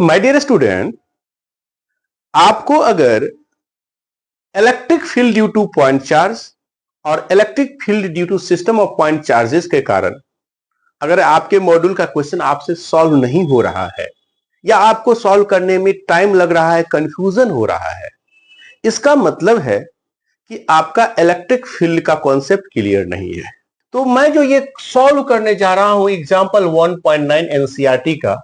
My dear student, आपको अगर electric field due to point charge और electric field due to system of point charges के कारण अगर आपके मॉड्यूल का क्वेश्चन आपसे सॉल्व नहीं हो रहा है या आपको सॉल्व करने में टाइम लग रहा है, कंफ्यूजन हो रहा है, इसका मतलब है कि आपका इलेक्ट्रिक फील्ड का कॉन्सेप्ट क्लियर नहीं है। तो मैं जो ये सॉल्व करने जा रहा हूं एग्जांपल 1.9 एनसीईआरटी का,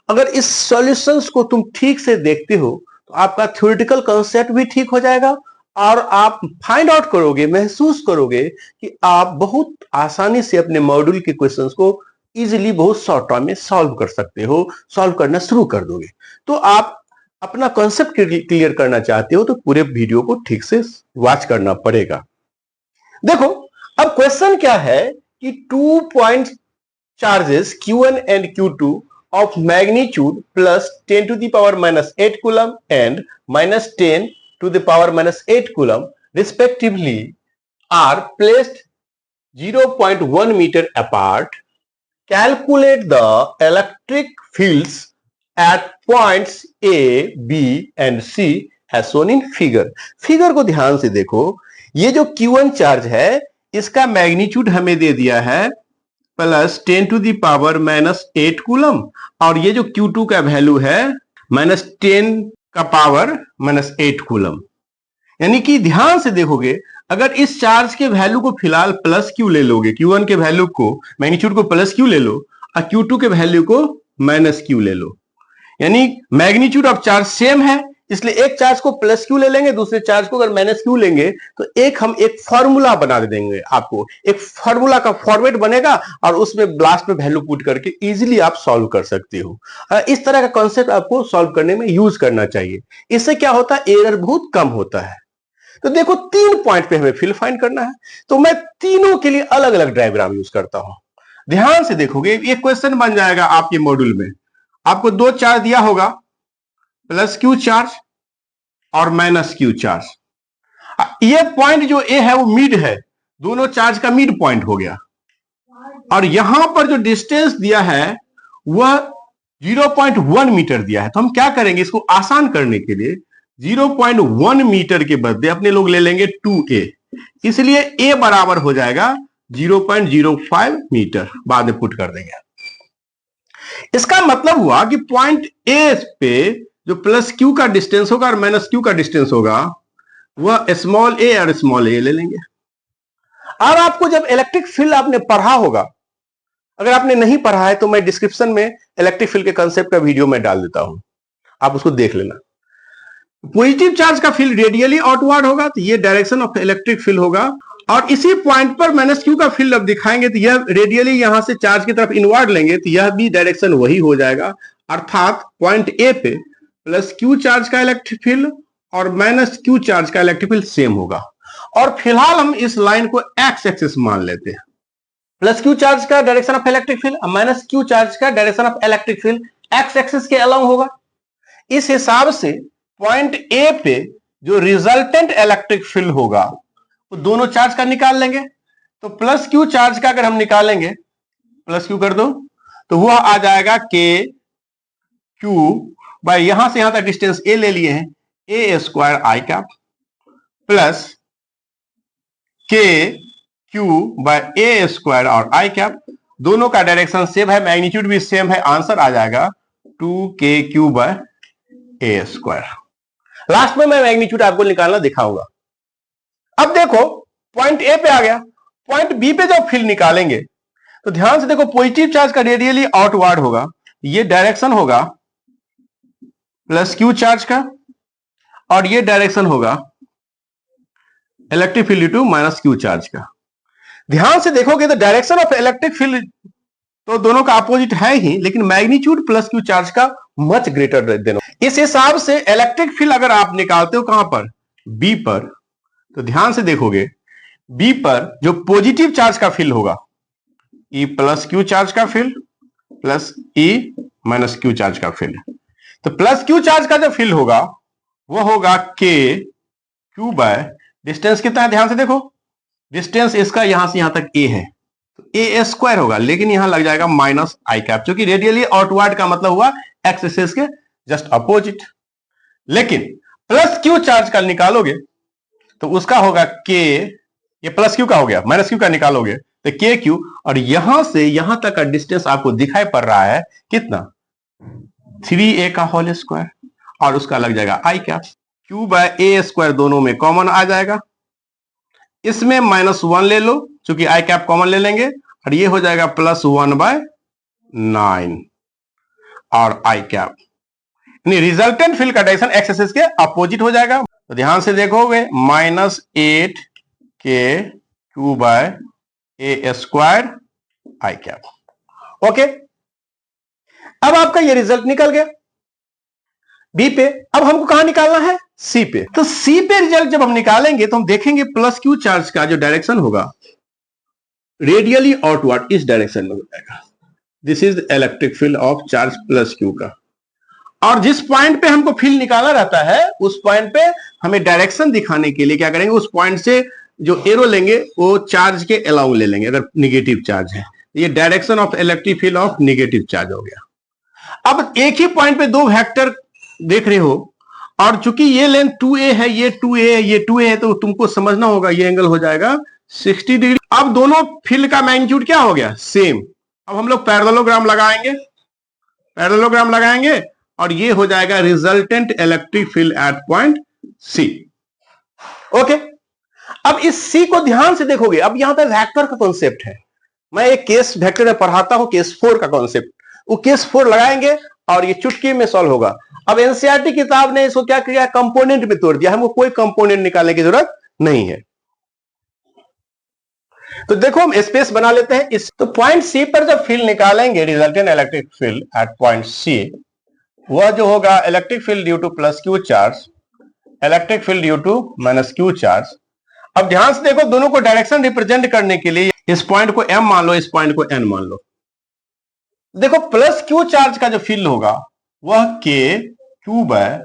अगर इस सॉल्यूशंस को तुम ठीक से देखते हो तो आपका थ्योरेटिकल कॉन्सेप्ट भी ठीक हो जाएगा और आप फाइंड आउट करोगे, महसूस करोगे कि आप बहुत आसानी से अपने मॉड्यूल के क्वेश्चंस को इजीली बहुत शॉर्ट टाइम में सॉल्व कर सकते हो, सॉल्व करना शुरू कर दोगे। तो आप अपना कॉन्सेप्ट क्लियर करना चाहते हो तो पूरे वीडियो को ठीक से वॉच करना पड़ेगा। देखो, अब क्वेश्चन क्या है कि 2 point charges Q1 and Q2 of magnitude plus 10 to the power minus 8 coulomb and minus 10 to the power minus 8 coulomb respectively are placed 0.1 meter apart. Calculate the electric fields at points A, B and C as shown in figure. Figure को ध्यान से देखो, ये जो Q1 charge है इसका magnitude हमें दे दिया है plus 10 to the power minus 8 coulomb और ये जो Q2 का वैल्यू है माइनस 10 का पावर माइनस 8 कूलम। यानी कि ध्यान से देखोगे, अगर इस चार्ज के वैल्यू को फिलहाल प्लस क्यू ले लोगे, Q1 के वैल्यू को मैग्नीट्यूड को प्लस क्यू ले लो और Q2 के वैल्यू को माइनस क्यू ले लो, यानी मैग्नीट्यूड ऑफ चार्ज सेम है, इसलिए एक चार्ज को प्लस क्यू ले लेंगे, दूसरे चार्ज को अगर माइनस क्यू लेंगे तो हम एक फॉर्मूला बना देंगे। आपको एक फॉर्मूला का फॉर्मेट बनेगा और उसमें लास्ट में वैल्यू पुट करके इजीली आप सॉल्व कर सकते हो। इस तरह का कॉन्सेप्ट आपको सॉल्व करने में यूज करना चाहिए। इससे क्या होता है, एरर बहुत कम होता है। तो देखो, 3 पॉइंट पे हमें फील्ड फाइंड करना है, तो मैं तीनों के लिए अलग अलग डायग्राम यूज करता हूं। ध्यान से देखोगे, ये क्वेश्चन बन जाएगा आपके मॉड्यूल में। आपको 2 चार्ज दिया होगा, प्लस क्यू चार्ज और माइनस क्यू चार्ज। ये पॉइंट जो ए है वो मिड है, दोनों चार्ज का मिड पॉइंट हो गया। और यहां पर जो डिस्टेंस दिया है वह 0.1 मीटर दिया है। तो हम क्या करेंगे, इसको आसान करने के लिए 0.1 मीटर के बदले अपने लोग ले लेंगे 2a, इसलिए a बराबर हो जाएगा 0.05 मीटर, बाद में पुट कर देंगे। इसका मतलब हुआ कि पॉइंट ए पे जो प्लस क्यू का डिस्टेंस होगा और माइनस क्यू का डिस्टेंस होगा वह स्मॉल ए और स्मॉल ए ले लेंगे। और आपको जब इलेक्ट्रिक फील्ड आपने पढ़ा होगा, अगर आपने नहीं पढ़ा है तो मैं डिस्क्रिप्शन में इलेक्ट्रिक फील्ड के कंसेप्ट का वीडियो में डाल देता हूं, आप उसको देख लेना। पॉजिटिव चार्ज का फील्ड रेडियली आउटवर्ड होगा, तो ये डायरेक्शन ऑफ इलेक्ट्रिक फील्ड होगा। और इसी पॉइंट पर माइनस क्यू का फील्ड अब दिखाएंगे तो यह रेडियली यहां से चार्ज की तरफ इनवर्ड लेंगे तो यह भी डायरेक्शन वही हो जाएगा। अर्थात पॉइंट ए पे प्लस क्यू चार्ज का इलेक्ट्रिक फील्ड और माइनस क्यू चार्ज का इलेक्ट्रिक फील्ड सेम होगा। और फिलहाल हम इस लाइन को एक्स एक्सिस मान लेते हैं। प्लस क्यू चार्ज का डायरेक्शन ऑफ इलेक्ट्रिक फील्ड और माइनस क्यू चार्ज का direction of electric field x axis के अलोंग होगा। इस हिसाब से पॉइंट ए पे जो रिजल्टेंट इलेक्ट्रिक फील्ड होगा वो दोनों चार्ज का निकाल लेंगे। तो प्लस क्यू चार्ज का अगर हम निकालेंगे, प्लस क्यू कर दो, तो वह आ जाएगा के क्यू बाय, यहां से यहां तक डिस्टेंस ए ले लिए हैं, ए स्क्वायर आई कैप प्लस के क्यू बाय ए स्क्वायर और आई कैप। दोनों का डायरेक्शन सेम है, मैग्नीट्यूड भी सेम है, आंसर आ जाएगा 2k³ बाय ए स्क्वायर। लास्ट में मैं मैग्नीट्यूड आपको निकालना दिखाऊंगा। अब देखो, पॉइंट ए पे आ गया, पॉइंट बी पे जब फील्ड निकालेंगे तो ध्यान से देखो, पॉजिटिव चार्ज का रेडियली आउटवर्ड होगा, ये डायरेक्शन होगा प्लस क्यू चार्ज का और ये डायरेक्शन होगा electric field to minus Q charge का। ध्यान से देखोगे तो डायरेक्शन ऑफ इलेक्ट्रिक फील्ड तो दोनों का अपोजिट है ही, लेकिन मैग्नीट्यूड प्लस क्यू चार्ज का मच ग्रेटर देना। इस हिसाब से इलेक्ट्रिक फील्ड अगर आप निकालते हो कहां पर, बी पर, तो ध्यान से देखोगे बी पर जो पॉजिटिव चार्ज का फील्ड होगा, ई प्लस क्यू चार्ज का field plus E minus Q charge का फील्ड, तो प्लस क्यू चार्ज का जो फील्ड होगा वो होगा के क्यू बाय डिस्टेंस कितना है, ध्यान से देखो, डिस्टेंस इसका यहां से यहां तक ए है, तो ए स्क्वायर होगा, लेकिन यहां लग जाएगा माइनस आई कैप, क्योंकि रेडियली आउटवर्ड का मतलब हुआ एक्स एक्सिस के जस्ट अपोजिट। लेकिन प्लस क्यू चार्ज का निकालोगे तो उसका होगा के, ये प्लस क्यू का हो गया, माइनस क्यू का निकालोगे तो के क्यू, और यहां से यहां तक का डिस्टेंस आपको दिखाई पड़ रहा है कितना, 3a का होल स्क्वायर, और उसका लग जाएगा आई cap. Q by A square दोनों में कॉमन आ जाएगा, इसमें -1 ले लो क्योंकि आई कैप कॉमन ले लेंगे, और ये हो जाएगा +1/9 और आई कैप। रिजल्टेंट फील्ड का डायरेक्शन एक्स एक्सिस के अपोजिट हो जाएगा। तो ध्यान से देखोगे -8 के क्यू बाय ए स्क्वायर आई कैप। ओके, अब आपका ये रिजल्ट निकल गया बी पे। अब हमको कहां निकालना है, सी पे। तो सी पे रिजल्ट जब हम निकालेंगे तो हम देखेंगे प्लस क्यू चार्ज का जो डायरेक्शन होगा रेडियली आउटवर्ड इस डायरेक्शन में हो जाएगा। This is the electric field of charge plus Q का। और जिस पॉइंट पे हमको फील्ड निकाला रहता है उस पॉइंट पे हमें डायरेक्शन दिखाने के लिए क्या करेंगे, उस पॉइंट से जो एरो लेंगे वो चार्ज के अलाउंग ले लेंगे अगर निगेटिव चार्ज है। ये direction of electric field of negative charge हो गया। अब एक ही पॉइंट पे दो वेक्टर देख रहे हो, और चूंकि ये लेंथ 2a है, ये 2a है, ये 2a है, तो तुमको समझना होगा ये एंगल हो जाएगा 60 डिग्री। अब दोनों फील्ड का मैग्नीट्यूड क्या हो गया, सेम। अब हम लोग पैरेललोग्राम लगाएंगे और ये हो जाएगा resultant electric field at point C. Okay, अब इस सी को ध्यान से देखोगे। अब यहां पर वेक्टर का कॉन्सेप्ट है, मैं एक केस वेक्टर में पढ़ाता हूं, केस 4 का कॉन्सेप्ट। वो केस 4 लगाएंगे और ये चुटकी में सॉल्व होगा। अब एनसीईआरटी किताब ने इसको क्या किया, कंपोनेंट में तोड़ दिया, हमको कोई कंपोनेंट निकालने की जरूरत नहीं है। तो देखो हम स्पेस बना लेते हैं इस, तो पॉइंट सी पर जब फील्ड निकालेंगे resultant electric field at point C, वह जो होगा electric field due to plus Q charge, electric field due to minus Q charge. अब ध्यान से देखो, दोनों को डायरेक्शन रिप्रेजेंट करने के लिए इस पॉइंट को m मान लो, इस पॉइंट को n मान लो। देखो प्लस क्यू चार्ज का जो फील्ड होगा वह के क्यू बाय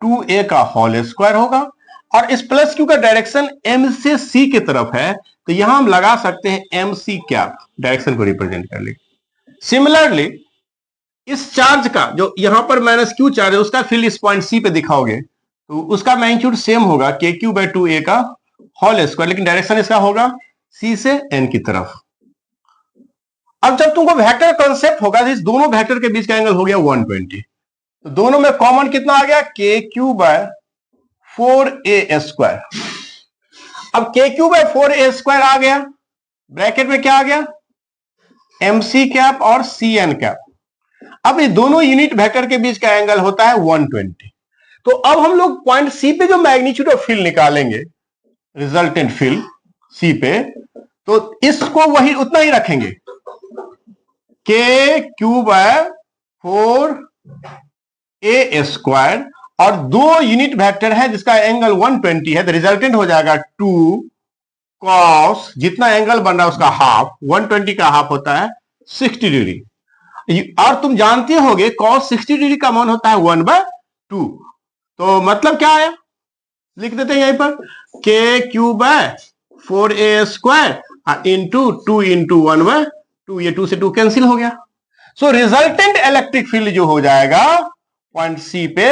2a का होल स्क्वायर होगा, और इस प्लस क्यू का डायरेक्शन m से c की तरफ है, तो यहां हम लगा सकते हैं mc कैप, डायरेक्शन को रिप्रेजेंट कर ले। सिमिलरली इस चार्ज का जो यहां पर माइनस क्यू चार्ज है उसका फील्ड इस पॉइंट सी पे दिखाओगे तो उसका मैग्नीट्यूड सेम होगा के क्यू बाय 2a का होल स्क्वायर, लेकिन डायरेक्शन इसका होगा सी से n की तरफ। अब जब तुमको वेक्टर कॉन्सेप्ट होगा, इस दोनों वेक्टर के बीच का एंगल हो गया 120, तो दोनों में कॉमन कितना आ गया, के क्यू बाय 4a स्क्वायर। अब के क्यू बाय 4a स्क्वायर आ गया, ब्रैकेट में क्या आ गया, mc कैप और cn कैप। अब ये दोनों यूनिट वेक्टर के बीच का एंगल होता है 120। तो अब हम लोग पॉइंट सी पे जो मैग्नीट्यूड ऑफ फील्ड निकालेंगे, रिजल्टेंट फील्ड सी पे, तो इसको वही उतना ही रखेंगे, के क्यू बाय 4a स्क्वायर, और दो यूनिट वेक्टर है जिसका एंगल 120 है, तो रिजल्टेंट हो जाएगा 2 cos, जितना एंगल बन रहा है उसका हाफ, 120 का हाफ होता है 60 डिग्री। और तुम जानते होगे cos 60 डिग्री का मान होता है 1/2। तो मतलब क्या है, लिख देते हैं यहीं पर, K Q by 4a square into 2 into 1/2, ये 2 से 2 कैंसिल हो गया। सो रिजल्टेंट इलेक्ट्रिक फील्ड जो हो जाएगा पॉइंट सी पे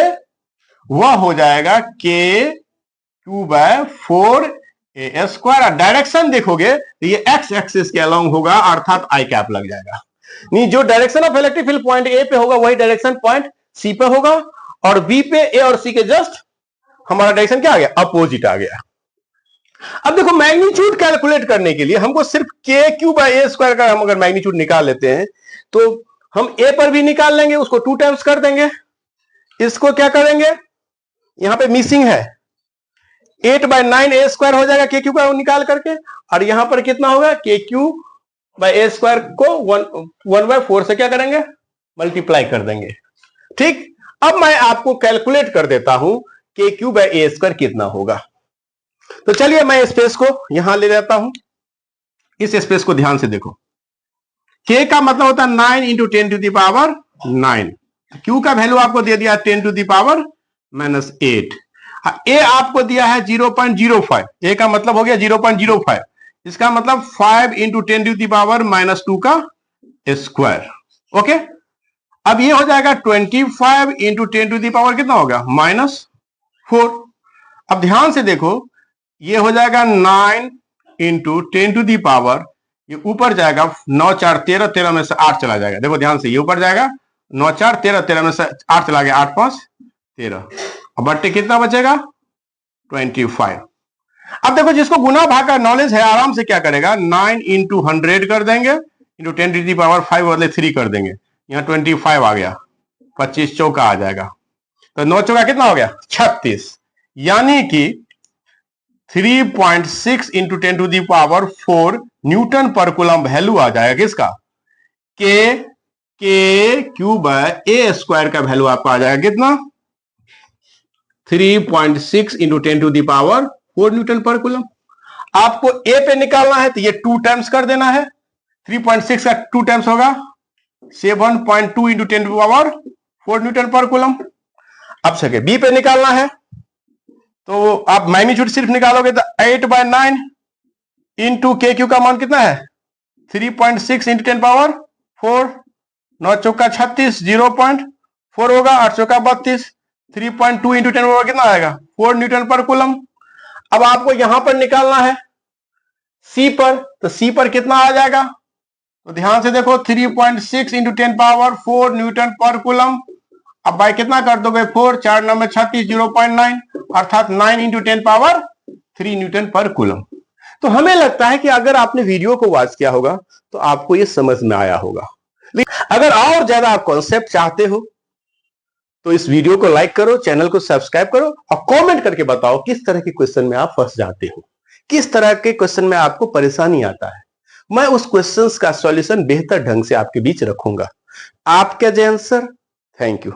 वह हो जाएगा के Q by 4a square. Direction देखोगे तो ये एक्स एक्सिस के अलोंग होगा, अर्थात आई कैप लग जाएगा। नहीं, जो direction of electric field point A पे होगा वही डायरेक्शन पॉइंट सी पे होगा, और बी पे ए और सी के जस्ट हमारा डायरेक्शन क्या आ गया, अपोजिट आ गया। अब देखो मैग्नीट्यूड कैलकुलेट करने के लिए हमको सिर्फ के क्यू बाय ए स्क्वायर का हम अगर मैग्नीट्यूड निकाल लेते हैं तो हम ए पर भी निकाल लेंगे, उसको 2 टाइम्स कर देंगे। इसको क्या करेंगे, यहां पे मिसिंग है 8/9 ए स्क्वायर हो जाएगा के क्यू का निकाल करके, और यहां पर कितना होगा, के क्यू बाय ए स्क्वायर को 1/4 से क्या करेंगे, मल्टीप्लाई कर देंगे। ठीक, अब मैं आपको कैलकुलेट कर देता हूं के क्यू बाय ए स्क्वायर कितना होगा। तो चलिए मैं स्पेस को यहां ले लेता हूं, इस स्पेस को ध्यान से देखो। के का मतलब होता है 9 into 10 to the power 9, Q का वैल्यू आपको दे दिया 10 टू द पावर -8, ए आपको दिया है 0.05, ए का मतलब हो गया 0.05, इसका मतलब 5 इंटू 10 टू द पावर -2 का स्क्वायर। ओके, अब ये हो जाएगा 25 इंटू 10 टू दी पावर कितना होगा -4। अब ध्यान से देखो, ये हो जाएगा 9 इंटू 10 टू दी पावर, ये ऊपर जाएगा 9 4 13, 13 में से 8 चला जाएगा। देखो ध्यान से, ये ऊपर जाएगा 9 4 13, 13 में से 8 चला गया, 8 5 13। अब बट्टे कितना बचेगा 25। अब देखो, जिसको गुना भाग का नॉलेज है आराम से क्या करेगा, 9 इंटू 100 कर देंगे, इंटू 10 टू दी पावर 5 बदले 3 कर देंगे, यहाँ 25 आ गया, 25 चौका आ जाएगा, तो 9 चौका कितना हो गया 36। यानी कि 3.6 into 10 to the power 4 newton पर कूलम वैल्यू आ जाएगा किसका, के क्यूब ए स्क्वायर का वैल्यू आपका आ जाएगा कितना 3.6 into 10 to the power 4 newton पर कूलम। आपको ए पे निकालना है तो ये 2 टाइम्स कर देना है, 3.6 का 2 टाइम्स होगा 7.2 इंटू 10 टू पावर 4 न्यूटन पर कूलम। अब सके बी पे निकालना है तो आप मैग्नीट्यूड सिर्फ निकालोगे तो 8/9 इंटू के क्यू का मान कितना है 3.6 इंटू 10 पावर 4, 9 चौका 36, 0.4 होगा, 8 चौका 32, 3.2 इंटू 10 पावर कितना आएगा 4 न्यूटन पर कूलम। अब आपको यहां पर निकालना है सी पर, तो सी पर कितना आ जाएगा, तो ध्यान से देखो 3.6 इंटू 10 पावर 4 न्यूटन पर कूलम। अब बाय कितना कर दोगे 4 4 9 में 36, 0.9 अर्थात 9 इंटू 10 पावर 3 न्यूटन पर कूलम। तो हमें लगता है कि अगर आपने वीडियो को वॉच किया होगा तो आपको यह समझ में आया होगा। अगर और ज्यादा आप कॉन्सेप्ट चाहते हो तो इस वीडियो को लाइक करो, चैनल को सब्सक्राइब करो और कमेंट करके बताओ किस तरह के क्वेश्चन में आप फंस जाते हो, किस तरह के क्वेश्चन में आपको परेशानी आता है। मैं उस क्वेश्चंस का सॉल्यूशन बेहतर ढंग से आपके बीच रखूंगा। आपका आंसर, थैंक यू।